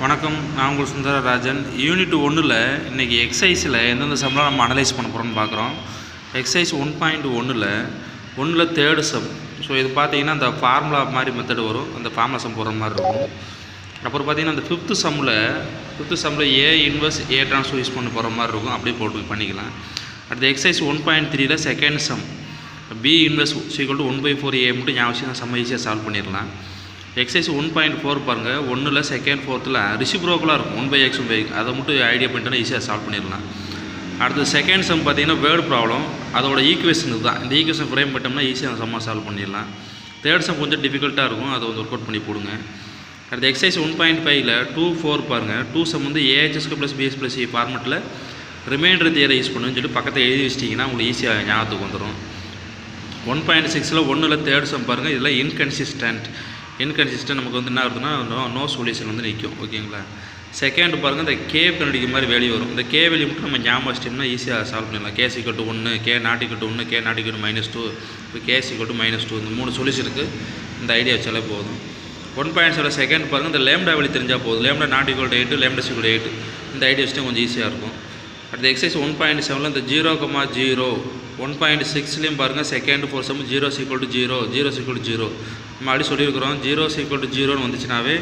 வணக்கம், நான் உங்கள் சுந்தரராஜன். யூனிட் 1ல் இன்றைக்கி எக்ஸசைஸில் எந்தெந்த சம்லாம் நம்ம அனலைஸ் பண்ண போகிறோம்னு பார்க்குறோம். எக்ஸசைஸ் 1.1ல் தேர்டு சம். ஸோ இது பார்த்தீங்கன்னா அந்த ஃபார்முலா மாதிரி மெத்தடு வரும், அந்த ஃபார்முலா சம் போடுற மாதிரி இருக்கும். அப்புறம் பார்த்தீங்கன்னா அந்த ஃபிஃப்த்து சம்மில் A inverse A transfer use பண்ண போகிற மாதிரி இருக்கும், அப்படியே போட்டு பண்ணிக்கலாம். அடுத்து எக்ஸசைஸ் 1.3ல் second sum B inverse equal to 1/4 A மட்டும் ஞாபகம் சம் ஈஸியாக சால்வ் பண்ணிடலாம். எக்ஸசைஸ் 1.4 பாருங்கள், 1ல் செகண்ட் ஃபோர்த்தில் ரிசிப்ரோக்கலாக இருக்கும் 1/x 1/x, அதை மட்டும் ஐடியா பண்ணிட்டோன்னா ஈஸியாக சால்வ் பண்ணிடலாம். அடுத்து செகண்ட் சம் பார்த்தீங்கன்னா வேர்டு ப்ராப்ளம், அதோட ஈக்குவேஷன் தான். இந்த ஈக்குவேஷன் ஃப்ரேம் பண்ணிட்டோம்னா ஈஸியாக சம்மா சால்வ் பண்ணிடலாம். தேர்ட் சம் கொஞ்சம் டிஃபிகல்ட்டாக இருக்கும், அதை வந்து ஒர்க் அவுட் பண்ணி போடுங்க. அடுத்து எக்ஸசைஸ் 1.5ல் 2-4 பாருங்கள். 2 சம் வந்து ஏஹெச்எஸ்க்கு ப்ளஸ் பிஎஸ் ப்ளஸ் சி ஃபார்மெட்டில் ரிமைண்டர் தியரை யூஸ் பண்ணுன்னு சொல்லிட்டு பக்கத்தை எழுதி வச்சிட்டிங்கன்னா உங்களுக்கு ஈஸியாக ஞாபகத்துக்கு வந்துடும். 1.6ல் 1ல் தேர்ட் சம் பாருங்கள். இதில் இன்கன்சிஸ்டன்ட் நமக்கு வந்து என்ன வருதுன்னா நோ சொல்யூஷன் வந்து நிற்கும். ஓகேங்களா. செகண்ட் பாருங்கள், இந்த கே கண்டுபிடிக்கிற மாதிரி வேல்யூ வரும். இந்த கே வேல்யூ மட்டும் நம்ம ஞாபகம் வச்சிட்டோம்னா ஈஸியாக சால்வ் பண்ணிடலாம். கே = 1, கே ≠ 1, கே ≠ -2, இப்போ கே = -2, இந்த 3 சொல்யூஷனுக்கு இந்த ஐடியா வச்சாலே போதும். 1.7 செகண்ட் பாருங்கள், இந்த லேம்டா வேல்யூ தெரிஞ்சால் போதும். லேம்டா ≠ 8, லேம்டா = 8, இந்த ஐடியா வச்சுட்டு கொஞ்சம் ஈஸியாக இருக்கும். அடுத்த எக்ஸசைஸ் 1.7ல் இந்த 0,0 1.6லையும் பாருங்கள், செகண்ட் ஃபோர் சம் 0 = 0 நம்ம அப்படி சொல்லியிருக்கிறோம். 0 = 0ன்னு வந்துச்சுனாவே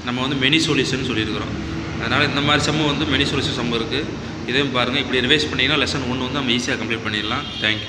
நம்ம வந்து மெனி சொல்யூஷன் சொல்லியிருக்கிறோம். அதனால் இந்த மாதிரி சம்மு வந்து மெனி சொல்யூஷன் சம்மு இருக்குது. இதையும் பாருங்கள், இப்படி ரிவைஸ் பண்ணிங்கன்னா லெசன் 1 வந்து நம்ம ஈஸியாக கம்ப்ளீட் பண்ணிடலாம். தேங்க்யூ.